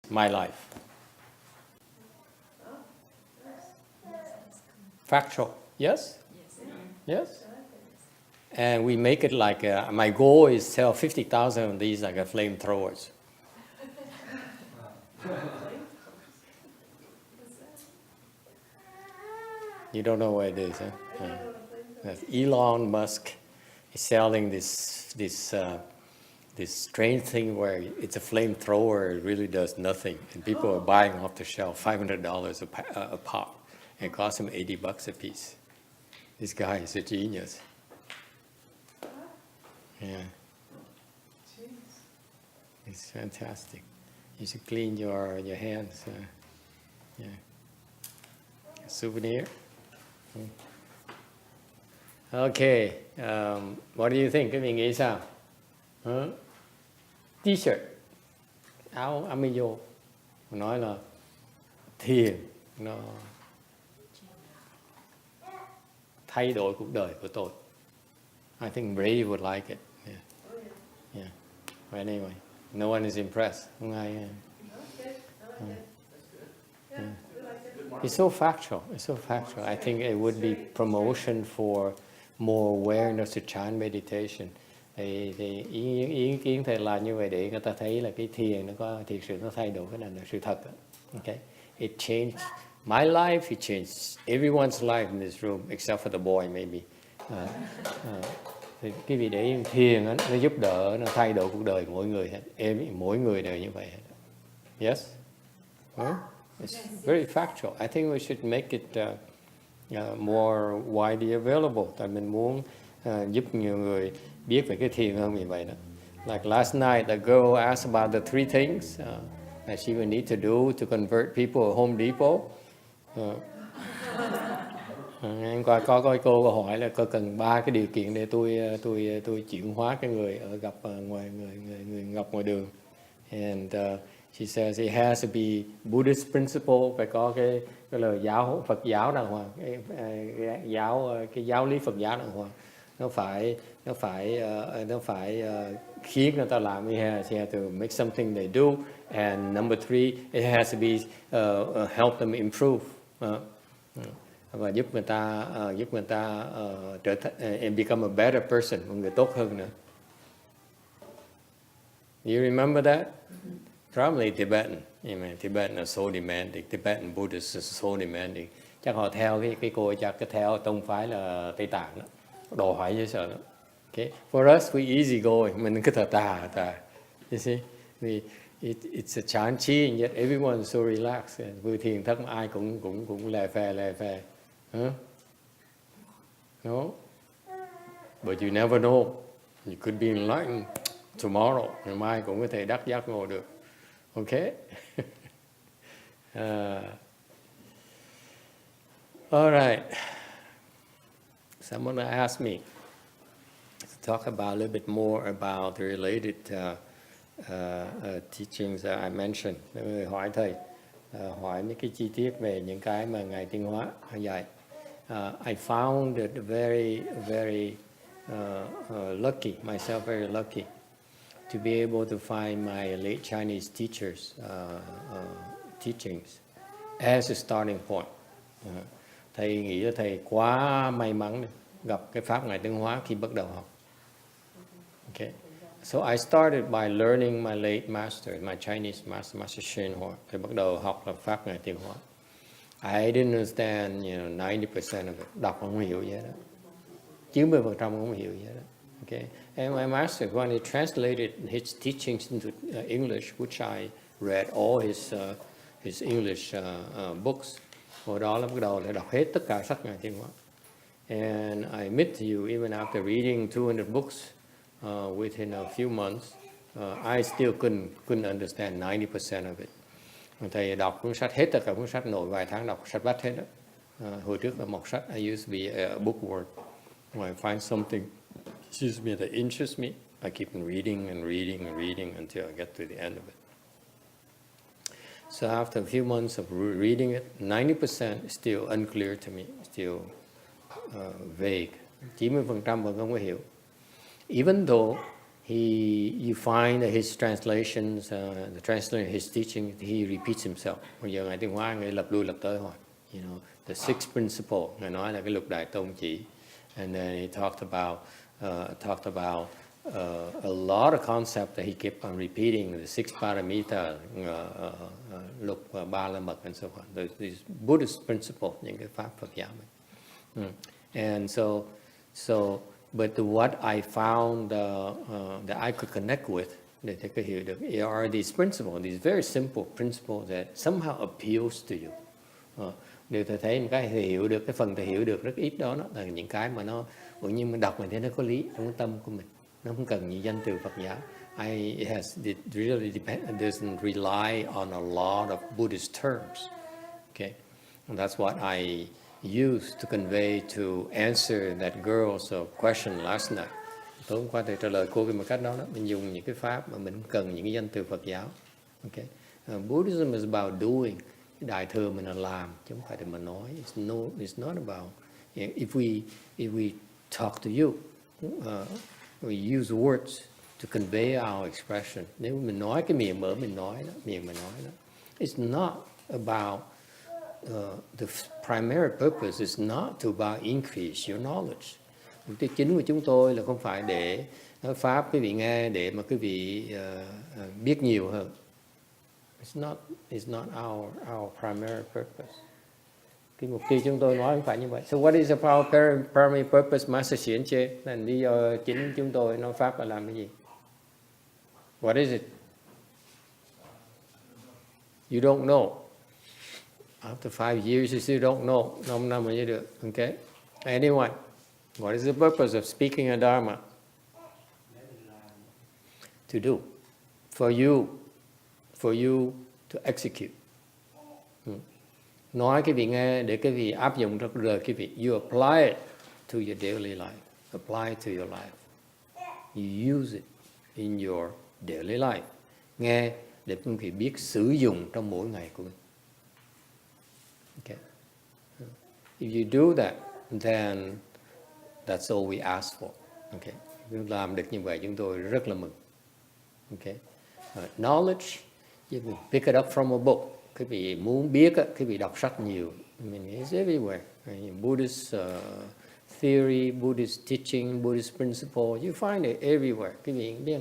my life. Factual, yes? Yes? And we make it like, my goal is sell 50,000 of these like a flamethrowers. You don't know what it is, huh? Elon Musk is selling this strange thing where it's a flamethrower, it really does nothing. And people are buying off the shelf, $500 a pop. And it costs them $80 a piece. This guy is a genius. Yeah. It's fantastic. You should clean your hands. Yeah. A souvenir. Okay. What do you think? Các bạn nghĩ sao? T-shirt, áo amigo, nói là thiền nó thay đổi cuộc đời của tôi. I think Ray would like it. Yeah. Yeah. But anyway, no one is impressed. Không ai. Yeah. It's so factual. It's so factual. I think it would be promotion for more awareness to chant meditation. Thì ý kiến thầy là như vậy để người ta thấy là cái thiền nó có thiệt sự nó thay đổi cái này là sự thật. Okay, it changed my life. It changed everyone's life in this room except for the boy maybe. Thì cái vị để thiền nó giúp đỡ, nó thay đổi cuộc đời mỗi người hết. Mỗi người đều như vậy hết. Yes. It's very factual. I think we should make it more widely available. Tại mình muốn giúp nhiều người biết về cái thiền hơn như vậy đó. Like last night, the girl asked about the 3 things that she would need to do to convert people at Home Depot. Anh qua có cô hỏi là có cần 3 cái điều kiện để tôi chuyển hóa cái người ở gặp người gặp ngoài đường. And she says it has to be Buddhist principle, phải có cái lời Phật giáo đàng hoàng, cái giáo lý Phật giáo đàng hoàng. Nó phải khiến người ta làm. She has to make something they do. And number 3, it has to be help them improve. Và giúp người ta trở thành and become a better person, một người tốt hơn nữa. You remember that? Probably Tibetan. Tibetan are so demanding. Tibetan Buddhists are so demanding. Chắc họ theo cái cô chắc cái theo tông phái là Tây Tạng đó. Đồ hỏi dễ sợ đó. Okay. For us, we easy going. Mình cứ thở tà. You see, it's a chant chi, and yet everyone is so relaxed. Vừa thiền thất mà ai cũng lè phè. Huh? No, but you never know. You could be enlightened tomorrow. Ngày mai cũng có thể đắc giác ngộ được. Okay. All right. Someone asked me to talk about a little bit more about the related teachings that I mentioned. Người hỏi thầy, hỏi mấy cái chi tiết về những cái mà Ngài Tiến Hóa dạy. I found it very, very lucky, myself very lucky, to be able to find my late Chinese teachers' teachings as a starting point. Thầy nghĩ là thầy quá may mắn gặp cái pháp Ngài Tiến Hóa khi bắt đầu học. Okay. So I started by learning my late master, my Chinese master, Master YongHua. Thầy bắt đầu học là pháp Ngài Tiến Hóa. I didn't understand, 90% of it. Đọc không hiểu gì đó. 90% không hiểu gì đó. Okay. And my master, when he translated his teachings into English, which I read all his English books, hồi đó là bắt đầu để đọc hết tất cả sách Ngài Tiến Hóa. And I admit to you, even after reading 200 books within a few months, I still couldn't understand 90% of it. Thầy đọc cuốn sách hết tất cả cuốn sách, nội vài tháng đọc sách vách hết đó. Hồi trước là một sách, I used to be a bookworm. When I find something, that interests me, I keep on reading until I get to the end of it. So after a few months of reading it, 90% is still unclear to me, still vague. 90% vẫn không có hiểu. Even though you find that his translations, the translation of his teaching, he repeats himself. Bây giờ Ngài Tuyên Hóa Ngài lặp lui lặp tới hoài. You know, the six principle, Ngài nói là cái lục đại tôn chỉ. And then he talked about a lot of concepts that he kept on repeating, the six paramita, lục ba la mật and so on. These Buddhist principles, những cái pháp Phật giáo mình. And so but what I found that I could connect with, để có hiểu được, are these principles, these very simple principles that somehow appeals to you. Điều thầy thấy một cái thầy hiểu được, cái phần thầy hiểu được rất ít đó, là những cái mà nó, nhưng mà đọc mình thấy nó có lý trong cái tâm của mình. Nó không cần những danh từ Phật giáo. It really doesn't rely on a lot of Buddhist terms. Okay, and that's what I used to convey to answer that girl's question last night. Tối hôm qua thầy trả lời cô cái một cách đó, mình dùng những cái pháp mà mình không cần những cái danh từ Phật giáo. Okay, Buddhism is about doing. Cái đại thừa mình là làm chứ không phải để mà nói. It's not about. If we talk to you, we use words to convey our expression. Nếu mình nói cái miệng mở mình nói đó, miệng mình nói đó. It's not about the primary purpose is not to about increase your knowledge. Mục tiêu chính của chúng tôi là không phải để nói pháp quý vị nghe để mà quý vị biết nhiều hơn. It's not our primary purpose. Cái mục tiêu chúng tôi nói không phải như vậy. So what is our primary purpose, Master Hsuan chê? Là lý do chính chúng tôi nói pháp là làm cái gì? What is it? You don't know. After 5 years, you still don't know. 5 năm mới được. Okay. Anyone? What is the purpose of speaking a dharma? To do. For you to execute. Nói cái vị nghe để cái vị áp dụng trong cuộc đời cái vị. You apply it to your daily life. Apply it to your life. You use it in your daily life. Nghe để quý vị biết sử dụng trong mỗi ngày của mình. Okay. If you do that, then that's all we ask for. Okay. Nếu làm được như vậy chúng tôi rất là mừng. Okay. Knowledge, you can pick it up from a book. Cái vị muốn biết, cái vị đọc sách nhiều. I mean, it's everywhere. Buddhist theory, Buddhist teaching, Buddhist principle, you find it everywhere. Cái vị biết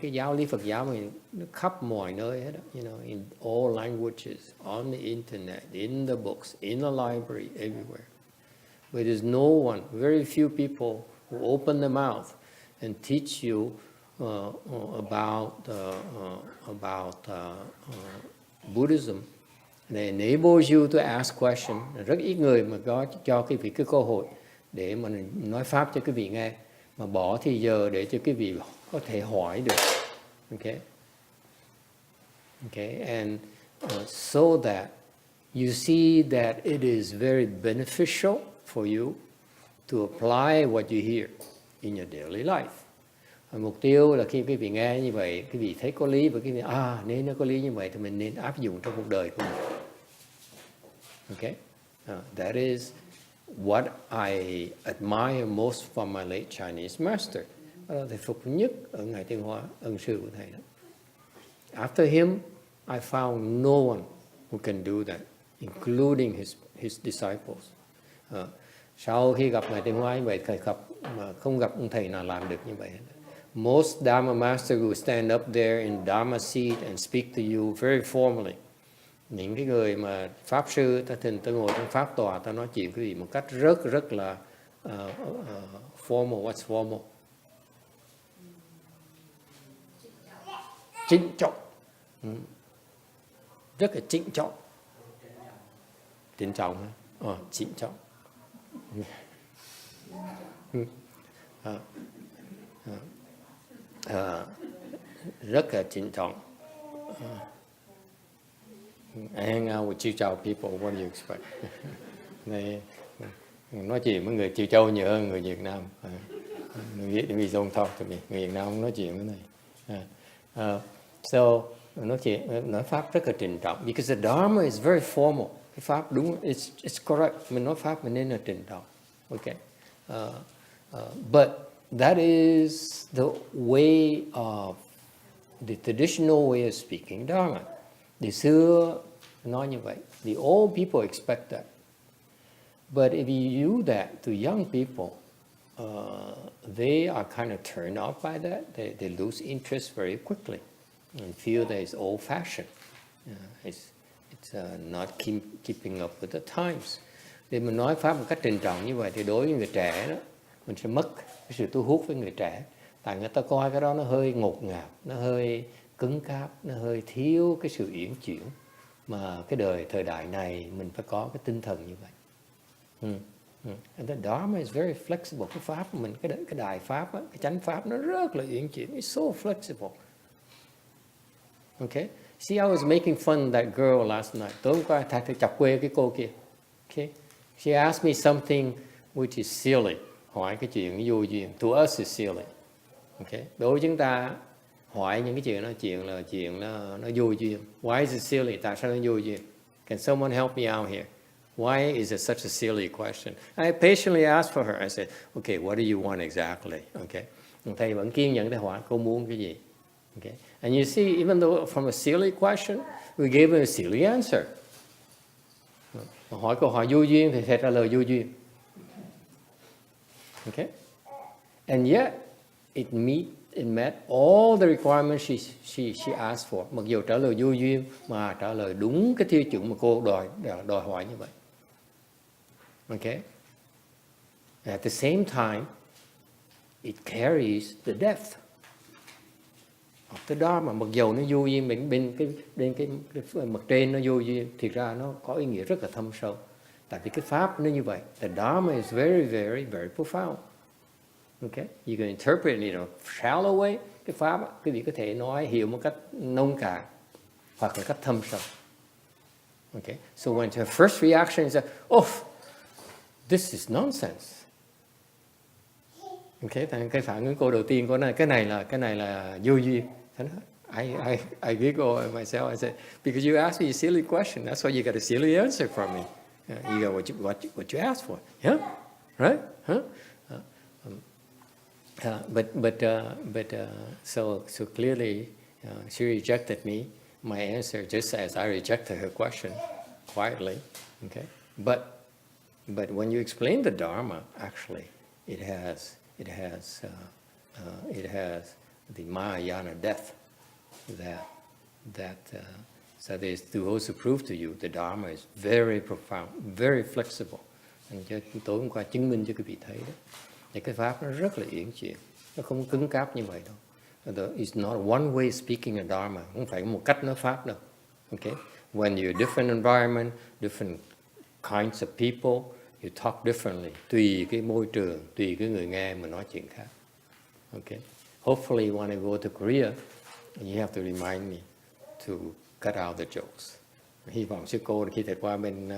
cái giáo lý Phật giáo mình nó khắp mọi nơi hết đó. You know, in all languages, on the internet, in the books, in the library, everywhere. But there's no one, very few people who open their mouth and teach you about Buddhism. They enable you to ask questions. Rất ít người mà có cho cái vị cái cơ hội để mà nói pháp cho cái vị nghe, mà bỏ thì giờ để cho cái vị có thể hỏi được. Okay, and so that you see that it is very beneficial for you to apply what you hear in your daily life. Mục tiêu là khi quý vị nghe như vậy, quý vị thấy có lý và quý vị nếu nó có lý như vậy thì mình nên áp dụng trong cuộc đời của mình. Okay, that is what I admire most from my late Chinese master. Đó là thầy phục nhất ở Ngài Tuyên Hóa, ân sư của thầy đó. After him, I found no one who can do that, including his disciples. Sau khi gặp Ngài Tuyên Hóa như vậy, thầy không gặp ông thầy nào làm được như vậy. Most Dharma masters will stand up there in Dharma seat and speak to you very formally. Những cái người mà pháp sư ta ngồi trong pháp tòa, ta nói chuyện với quý vị một cách rất là formal. What's formal? Trịnh trọng. Rất là trịnh trọng. Trịnh trọng hả? Trịnh trọng. Rất là trịnh trọng. I hang out with Chiêu people. What do you expect? Nói chuyện với người Chiêu nhiều hơn người Việt Nam. We don't talk to me. Người Việt Nam không nói chuyện với này. So nói pháp rất là trịnh trọng. Because the Dharma is very formal. Cái pháp đúng, it's correct. Mình nói pháp mình nên là trịnh trọng. Okay. But that is the way of the traditional way of speaking Dharma. Từ xưa nói như vậy. The old people expect that. But if you do that to young people, they are kind of turned off by that. They lose interest very quickly and feel that it's old-fashioned. It's not keeping up with the times. Để mình nói Pháp một cách trịnh trọng như vậy thì đối với người trẻ đó, mình sẽ mất cái sự thu hút với người trẻ. Tại người ta coi cái đó nó hơi ngột ngạt, nó hơi cứng cáp, nó hơi thiếu cái sự uyển chuyển. Mà cái thời đại này mình phải có cái tinh thần như vậy. And the Dharma is very flexible. Cái Pháp của mình, cái Đại Pháp, á, cái chánh Pháp nó rất là uyển chuyển. It's so flexible. Okay? See, I was making fun of that girl last night. Tối hôm qua thầy chọc quê cái cô kia. Okay? She asked me something which is silly. Hỏi cái chuyện vô duyên. To us is silly. Okay? Đối với chúng ta hỏi những cái chuyện nó vô duyên. Why is it silly? Tại sao nó vô duyên? Can someone help me out here? Why is it such a silly question? I patiently asked for her. I said, okay, what do you want exactly? Okay. Thầy vẫn kiên nhẫn để hỏi cô muốn cái gì. Okay. And you see, even though from a silly question, we gave her a silly answer. Hỏi câu hỏi vô duyên thì thầy trả lời vô duyên. Okay. And yet, it met all the requirements she asked for. Mặc dù trả lời vô duyên mà trả lời đúng cái tiêu chuẩn mà cô đòi hỏi như vậy. Okay? At the same time, it carries the depth of the Dharma. Mặc dù nó vô duyên bên cái mặt trên nó vô duyên, thì ra nó có ý nghĩa rất là thâm sâu. Tại vì cái Pháp nó như vậy. The Dharma is very, very, very profound. Okay? You can interpret it in a shallow way. Cái Pháp, quý vị có thể nói hiểu một cách nông cạn hoặc là cách thâm sâu. Okay? So when her first reaction is, oh, this is nonsense. Okay? Cái phản ứng cô đầu tiên của cái này là vô duyên. I giggle at myself. I said, because you asked me a silly question, that's why you got a silly answer from me. You got what you asked for. Yeah? Right? Huh? So clearly, she rejected me, my answer, just as I rejected her question, quietly. Okay, but when you explain the Dharma, actually, it has the Mahayana depth that so there's to also prove to you the Dharma is very profound, very flexible. And tối hôm qua chứng minh cho quý vị thấy đó. Thì cái Pháp nó rất là uyển chuyển, nó không cứng cáp như vậy đâu. It's not one way speaking a Dharma, không phải một cách nói Pháp đâu. Okay? When you're different environment, different kinds of people, you talk differently. Tùy cái môi trường, tùy cái người nghe mà nói chuyện khác. Okay? Hopefully when I go to Korea, you have to remind me to cut out the jokes. Hy vọng sư cô khi thầy qua bên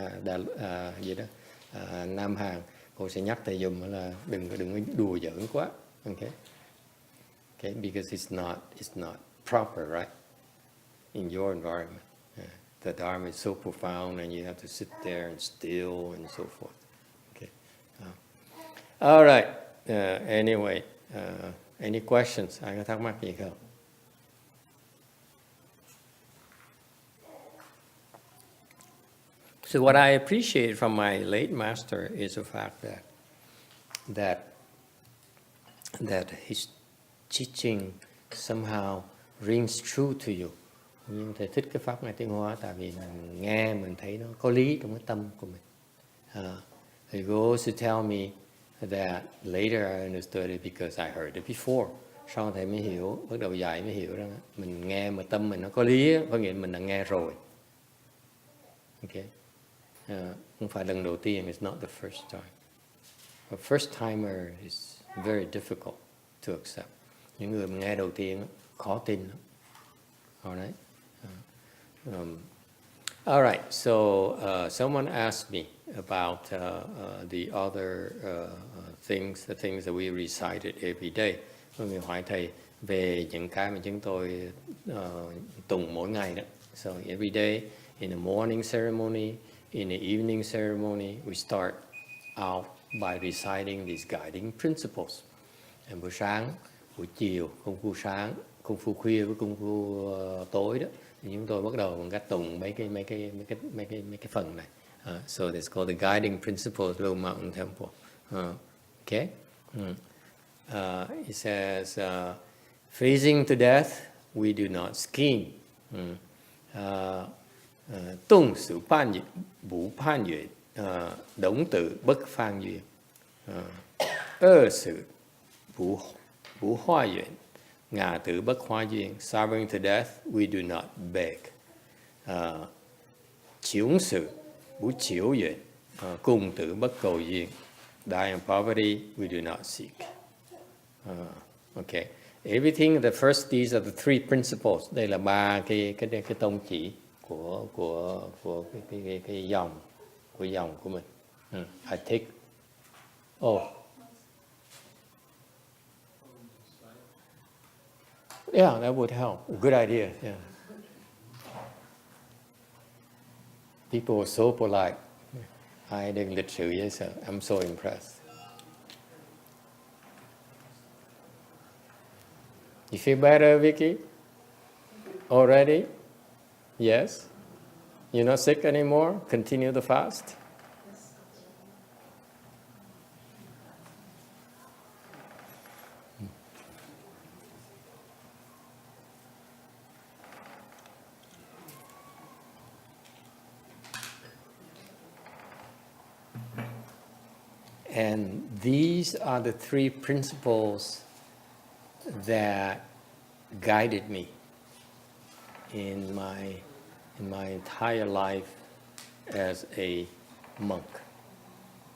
Nam Hàn, cô sẽ nhắc thầy dùm là đừng đùa giỡn quá. Okay? Okay, because it's not proper, right? In your environment. The Dharma is so profound and you have to sit there and still and so forth. Okay. All right. Anyway, any questions? Ai có thắc mắc gì không? So what I appreciate from my late master is the fact that his teaching somehow rings true to you. Nhưng thầy thích cái pháp Ngài Tuyên Hóa tại vì mình nghe mình thấy nó có lý trong cái tâm của mình. He goes to tell me that later I understood it because I heard it before. Sau thầy mới hiểu, bắt đầu dạy mới hiểu rằng mình nghe mà tâm mình nó có lý, có nghĩa mình đã nghe rồi. Okay. Không phải lần đầu tiên, it's not the first time. A first timer is very difficult to accept. Những người mà nghe đầu tiên khó tin lắm. All right. All right. So someone asked me about the other things, the things that we recited every day. Có người hỏi thầy về những cái mà chúng tôi tụng mỗi ngày đó. So every day in the morning ceremony, in the evening ceremony, we start out by reciting these guiding principles. Buổi sáng, buổi chiều, công phu sáng, công phu khuya với công phu tối đó, thì chúng tôi bắt đầu bằng cách tụng mấy cái phần này. So it's called the guiding principles of Blue Mountain Temple. Okay. It says, freezing to death, we do not scheme. Tung sự phan duyên, vũ phan duyên, đống tự bất phan duyên. Sự vũ hoa duyên, ngã tự bất hoa duyên. Suffering to death, we do not beg. Chiếu sự vũ chiếu duyên, cùng tự bất cầu duyên. Die in poverty, we do not seek. Okay. Everything, the first, these are the three principles. Đây là ba cái tông chỉ của cái dòng của mình. I take. Oh. Yeah, that would help. Good idea. Yeah. People are so polite. Ai đừng lịch sự dễ sợ. I'm so impressed. You feel better, Vicky? Already? Yes? You're not sick anymore? Continue the fast? And these are the three principles that guided me in my entire life as a monk.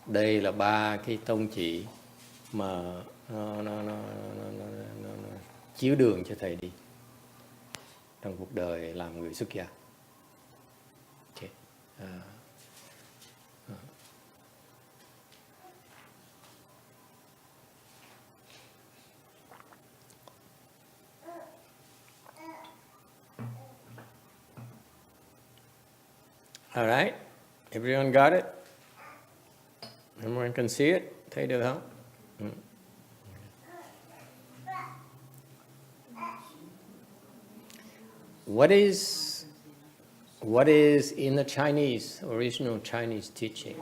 Đây là ba cái tông chỉ mà nó chiếu đường cho thầy đi trong cuộc đời làm người xuất gia. Okay. All right, everyone got it? Everyone can see it? Thấy được không? What is in the Chinese, original Chinese teaching?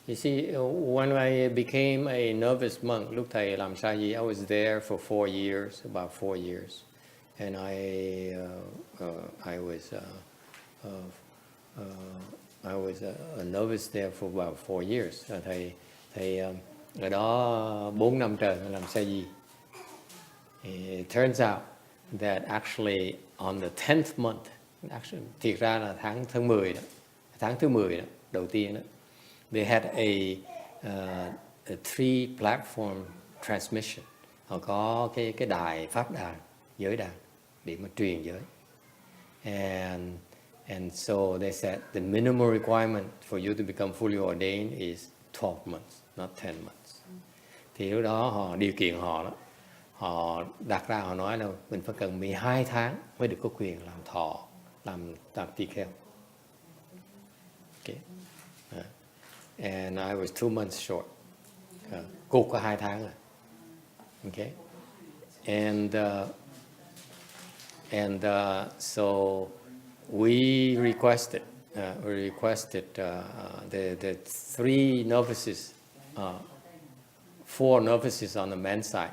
You see, when I became a novice monk, lúc thầy làm sa di, I was there for 4 years, about 4 years. And I was a novice there for about 4 years. Thầy ở đó 4 năm trời làm sa di. It turns out that actually on the 10th month, actually thiệt ra là tháng thứ 10 đó, tháng thứ 10 đó, đầu tiên đó, they had a 3 platform transmission. Họ có cái đài pháp đàn, giới đàn để mà truyền giới. And so they said the minimum requirement for you to become fully ordained is 12 months, not 10 months. Thì lúc đó họ điều kiện họ đó, họ đặt ra, họ nói là mình phải cần 12 tháng mới được có quyền làm thọ, làm tỳ kheo. Okay. And I was 2 months short. Cột có 2 tháng rồi. Okay. And so we requested the 3 novices, 4 novices on the men's side.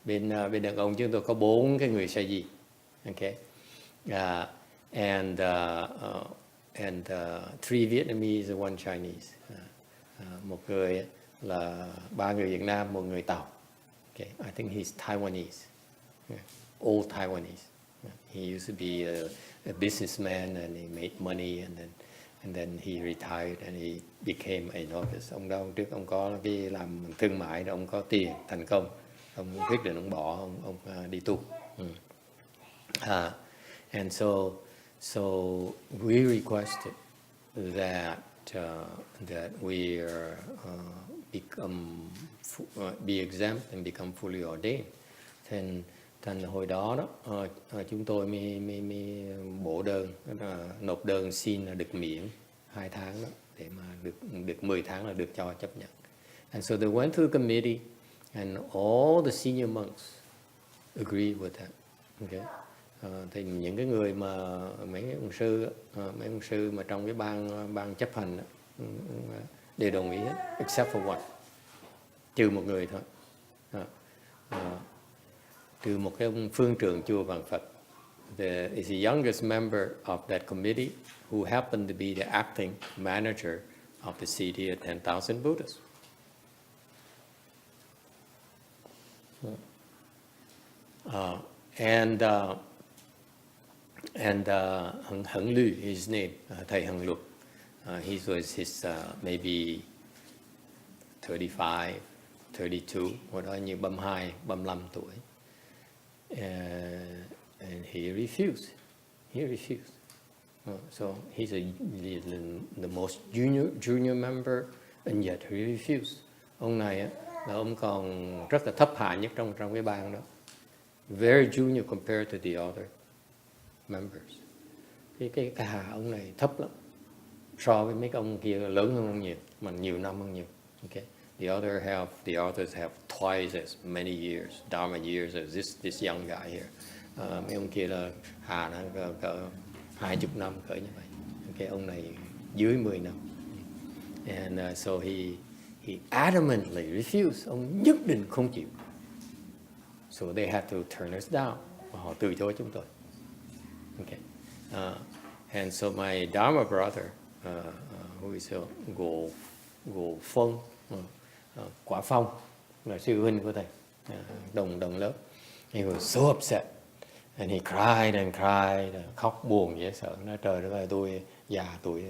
Bên đàn ông chúng tôi có 4 cái người sa di. Okay. And 3 Vietnamese and 1 Chinese. Một người là 3 người Việt Nam, 1 người Tàu. Okay. I think he's Taiwanese. Yeah. Old Taiwanese. He used to be a businessman and he made money and then he retired and he became a novice. Ông đó trước ông có cái làm thương mại, ông có tiền thành công, ông quyết định ông bỏ, ông đi tu. And so we requested that we be exempt and become fully ordained. Thành hồi đó chúng tôi mới bổ đơn, nộp đơn xin là được miễn 2 tháng đó, để mà được 10 tháng là được cho chấp nhận. And so they went to the committee, and all the senior monks agreed with that. Okay. Thì những cái người mà mấy ông sư mà trong cái ban chấp hành đó, đều đồng ý hết, except for one, trừ một người thôi, trừ một cái ông phương trưởng chùa Vạn Phật. Is the youngest member of that committee who happened to be the acting manager of the city of 10,000 Buddhas. And Heng Lu, his name, Thầy Heng Lu. He was his maybe 35, 32, hồi đó như 32, 35 tuổi. And he refused. So he's the most junior member, and yet he refused. Ông này á, là ông còn rất là thấp hạ nhất trong cái ban đó. Very junior compared to the other members. Cái hạ ông này thấp lắm. So với mấy ông kia lớn hơn ông nhiều, mà nhiều năm hơn nhiều. Okay. The others have twice as many years, Dharma years as this young guy here. Mấy ông kia là hạ nó cỡ 20 năm cỡ như vậy. Okay, ông này dưới 10 năm. And so he adamantly refused. Ông nhất định không chịu. So they had to turn us down. Họ từ chối chúng tôi. Okay. And so my Dharma brother, who is Go Phong, Quả Phong, là sư huynh của thầy, đồng lớp. He was so upset. And he cried and cried, khóc buồn dễ sợ. Nói trời đất ơi, tôi già tuổi.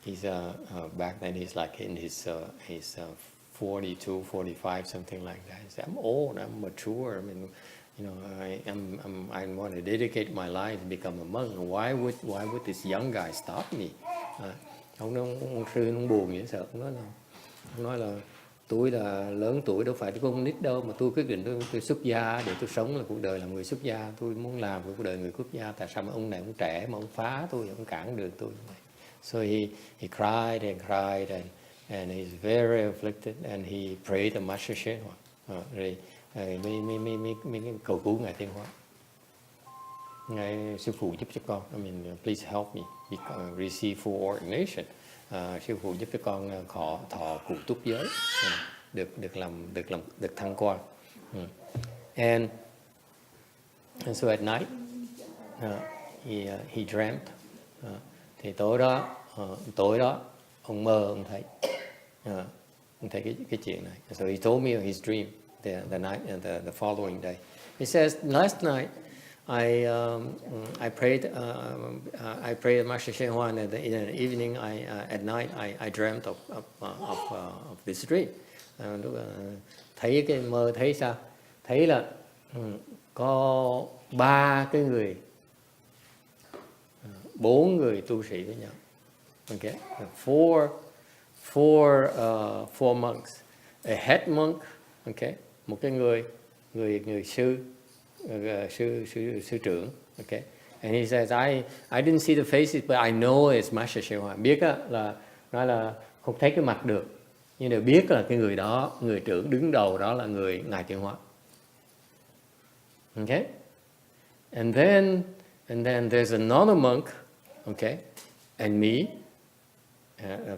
He's back then he's like in his 42, 45, something like that. He said, I'm old, I'm mature. I mean, you know, I want to dedicate my life to become a monk. Why would this young guy stop me? Ông sư ông buồn dễ sợ. Ông nói là tôi là lớn tuổi, đâu phải con nít đâu, mà tôi quyết định tôi xuất gia để tôi sống là cuộc đời làm người xuất gia. Tôi muốn làm cuộc đời người xuất gia. Tại sao mà ông này ông trẻ mà ông phá tôi, ông cản đường tôi? So he cried and cried and he's very afflicted, and he prayed to Master YongHua. Rồi mới cầu cứu ngài Tiên Hóa. Ngài sư phụ giúp cho con. I mean, please help me receive full ordination. Sư phụ giúp cho con thọ cụ túc giới, được thăng quan. And so at night he dreamt. Thì tối đó ông mơ, ông thấy cái chuyện này. So he told me his dream the night and the following day. He says, last night I prayed Master YongHua, and in the evening at night I dreamt of this dream. Thấy cái mơ, thấy sao? Thấy là có 4 người tu sĩ với nhau. Okay, four monks, a head monk, okay, một cái người sư trưởng, okay. And he says, I didn't see the faces, but I know it's Master YongHua. Biết là nói là không thấy cái mặt được, nhưng đều biết là cái người đó, người trưởng đứng đầu đó là người ngài Tiên Hóa. Okay, and then there's another monk, okay, and me,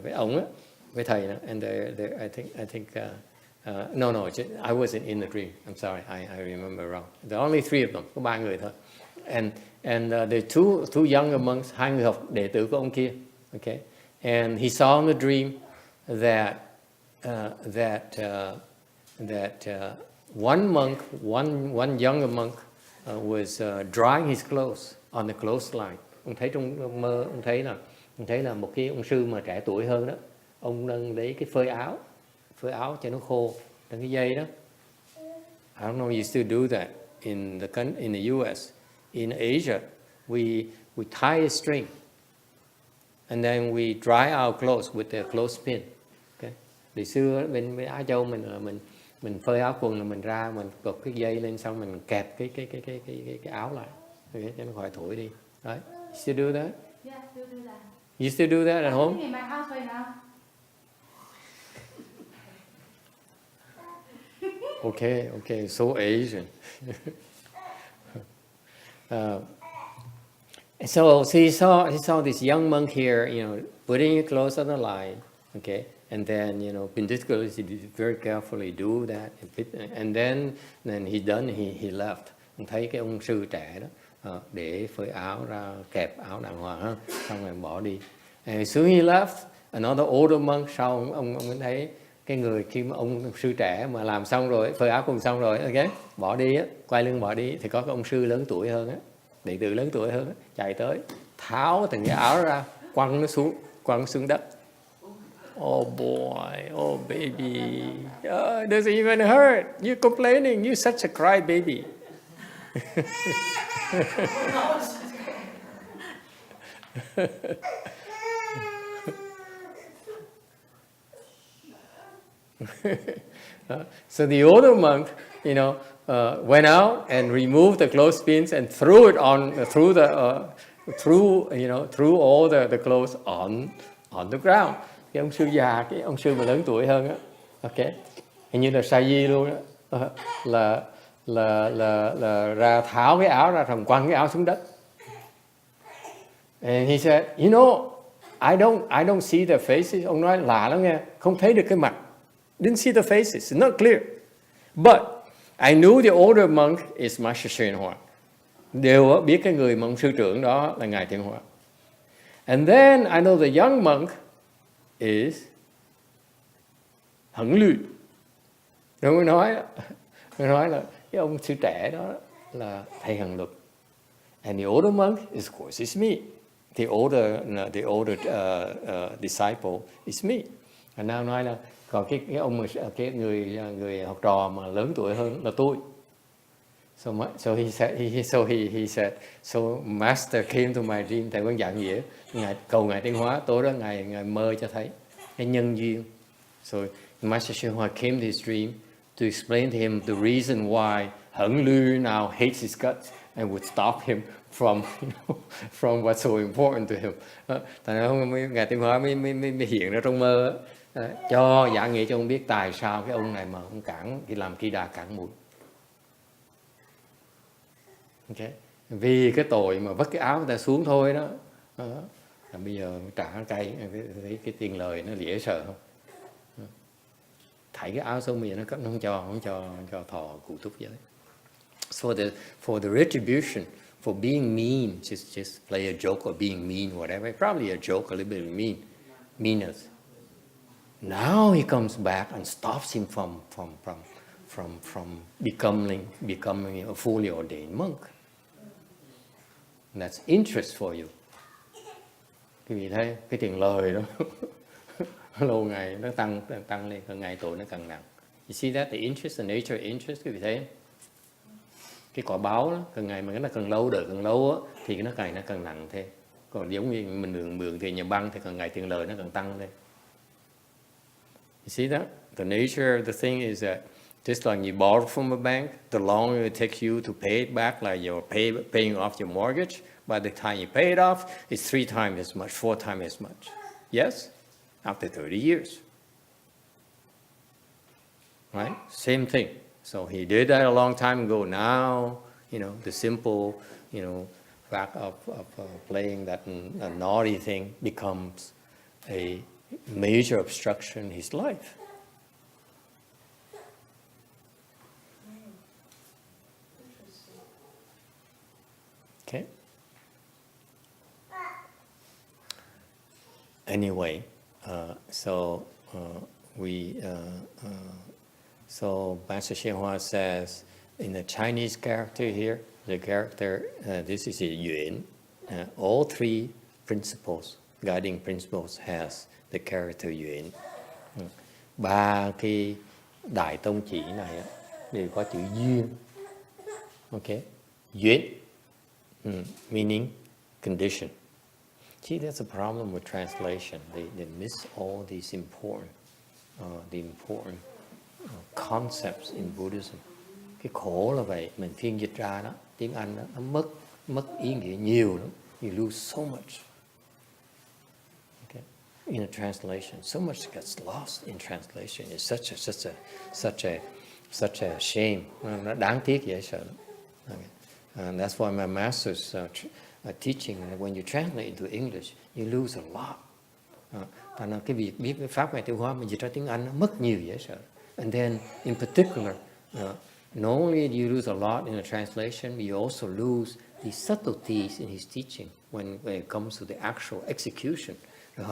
với ông á, với thầy đó, and I think no, I wasn't in the dream. I'm sorry, I remember wrong. There are only 3 of them, có 3 người thôi. And the two younger monks, 2 người học đệ tử của ông kia, okay. And he saw in the dream that one monk, one younger monk was drying his clothes on the clothesline. Ông thấy trong mơ, ông thấy là một cái ông sư mà trẻ tuổi hơn đó, ông đang lấy cái phơi áo cho nó khô trên cái dây đó. I don't know, you still do that in the US. In Asia, we tie a string and then we dry our clothes with the clothespin. Okay. Từ xưa bên Á Châu mình phơi áo quần là mình ra, mình cột cái dây lên, xong mình kẹp cái áo lại, okay, cho nó khỏi thổi đi. Right? You still do that? Yeah, still do that. You still do that at home? In my house right now. Okay, so Asian. So he saw this young monk here, putting it close on the line, okay, and then particularly he did very carefully do that, and then he done, he left. Thấy cái ông sư trẻ đó để phơi áo ra, kẹp áo đàng hoàng, xong rồi bỏ đi. And soon he left, another older monk, sau ông thấy cái người khi mà ông sư trẻ mà làm xong rồi, phơi áo cùng xong rồi, ok, bỏ đi á, quay lưng bỏ đi, thì có cái ông sư lớn tuổi hơn á, đệ tử lớn tuổi hơn á, chạy tới tháo từng cái áo ra, quăng nó xuống đất. Oh boy, oh baby, doesn't even hurt. You're complaining, you're such a cry baby. So the older monk, went out and removed the clothespins and threw it threw all the clothes on the ground. Cái ông sư già, cái ông sư mà lớn tuổi hơn á, ok, hình như là sa di luôn đó, là ra tháo cái áo ra, rồi quăng cái áo xuống đất. And he said, I don't see the faces. Ông nói lạ lắm nghe, không thấy được cái mặt. Didn't see the faces, it's not clear. But I knew the older monk is Master YongHua. Đều biết cái người mà ông sư trưởng đó là Ngài Thiên Hóa. And then I know the young monk is Hẳn Lü. Rồi mới nói là cái ông sư trẻ đó là thầy Hằng Luật. And the older monk is, of course, is me. The older disciple is me. And now nói là còn cái ông cái người học trò mà lớn tuổi hơn là tôi. So he said, so Master came to my dream. Thầy Quán giảng nghĩa, cầu Ngài Tiến Hóa, tối đó Ngài mơ cho thấy cái nhân duyên. So Master YongHua came to his dream to explain to him the reason why Hẳn Lü now hates his guts and would stop him from what's so important to him. Thành ra Ngài Tiến Hóa mới hiện ra trong mơ, cho giảng nghĩa cho ông biết tại sao cái ông này mà ông cản, thì làm Kỳ Đà cản mũi. Okay. Vì cái tội mà vất cái áo người ta xuống thôi đó, bây giờ trả cái tiền lời nó dễ sợ không? Thảy cái áo xuống bây giờ nó không cho thọ cụ túc vậy. For the retribution for being mean, just play a joke of being mean, whatever. Probably a joke, a little bit meanness. Now he comes back and stops him from becoming a fully ordained monk. And that's interest for you. Quý vị thấy cái tiền lời đó lâu ngày nó tăng lên, càng ngày tội nó càng nặng. You see that, the interest, the nature of interest, quý vị thấy cái quả báo đó, càng ngày mà nó càng lâu, đợi càng lâu á, thì nó càng nặng thêm. Còn giống như mình mượn tiền nhà băng thì càng ngày tiền lời nó càng tăng lên. You see that? The nature of the thing is that just like you borrow from a bank, the longer it takes you to pay it back, like you're paying off your mortgage, by the time you pay it off, it's 3 times as much, 4 times as much. Yes? After 30 years. Right? Same thing. So he did that a long time ago. Now, the simple, fact of playing that naughty thing becomes a major obstruction in his life. Okay. Anyway, so Master YongHua says in the Chinese character here, the character this is a duyên. All 3 principles, guiding principles, has the character duyên. 3 cái đại tông chỉ này đều có chữ duyên. Okay, duyên, meaning condition. See, that's a problem with translation. They miss all these important concepts in Buddhism. Cái khổ là vậy, mình phiên dịch ra đó, tiếng Anh đó, nó mất ý nghĩa nhiều lắm. You lose so much. Okay? In a translation, so much gets lost in translation. It's such such a shame. Nó đáng tiếc dễ sợ. Okay. That's why my master's teaching, when you translate into English, you lose a lot. Thành ra cái việc biết cái pháp ngày tiêu hóa mà dịch ra tiếng Anh nó mất nhiều dễ sợ. And then, in particular, not only do you lose a lot in the translation, but you also lose the subtleties in his teaching when it comes to the actual execution. Rồi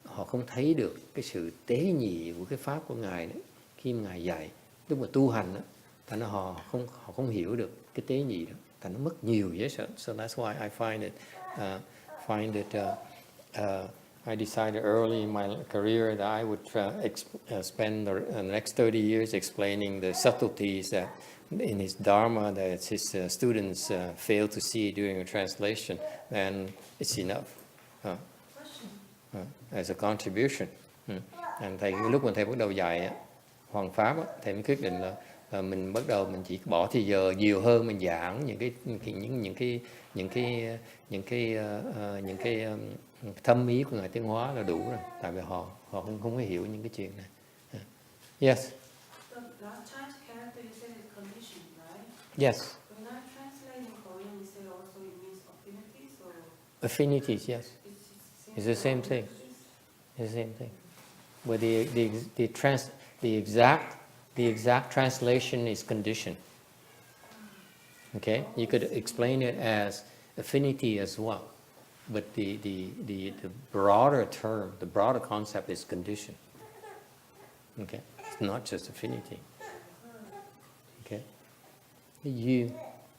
họ không thấy được cái sự tế nhị của cái pháp của ngài đấy khi mà ngài dạy. Lúc mà tu hành đó, thành ra họ không hiểu được cái tế nhị đó, thành nó mất nhiều dễ sợ. So that's why I find it I decided early in my career that I would spend the next 30 years explaining the subtleties that in his Dharma that his students fail to see during a translation, then it's enough as a contribution. Thầy lúc mà thầy bắt đầu dạy Hoàng Pháp, thầy mới quyết định là mình bắt đầu mình chỉ bỏ thì giờ nhiều hơn mình giảng những cái thâm ý của ngài tiến hóa là đủ rồi, tại vì họ không có hiểu những cái chuyện này. Yes. The last Chinese character you said is condition, right? Yes. When I translate in Korean, you say also it means affinities or? Affinities, yes. It's the same thing. It's the same thing. But the exact translation is condition. Okay, you could explain it as affinity as well, but the broader term, the broader concept is condition. Okay, it's not just affinity. Okay, you.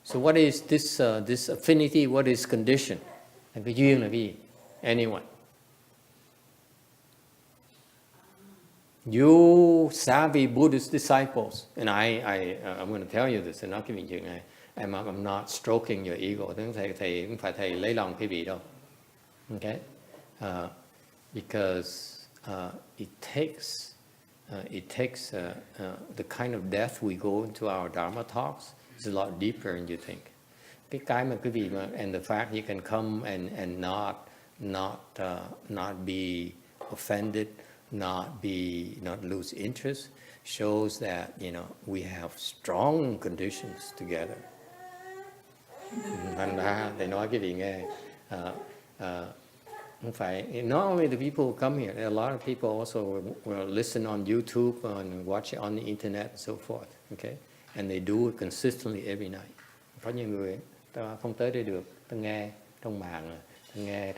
So what is this this affinity? What is condition? And cái duyên là cái gì? Anyone? You savvy Buddhist disciples, and I'm going to tell you this, and not giving you này. I'm not stroking your ego. Thầy không phải thầy lấy lòng cái vị đâu. Okay, because it takes the kind of depth we go into our Dharma talks is a lot deeper than you think. Cái mà quý vị mà, and the fact you can come and not be offended, not lose interest, shows that we have strong conditions together. Thành ra thầy nói cái vị nghe, không phải, not only the people who come here, a lot of people also will listen on YouTube and watch it on the internet and so forth, okay, and they do it consistently every night. Có nhiều người ta không tới đây được, ta nghe trong mạng, ta nghe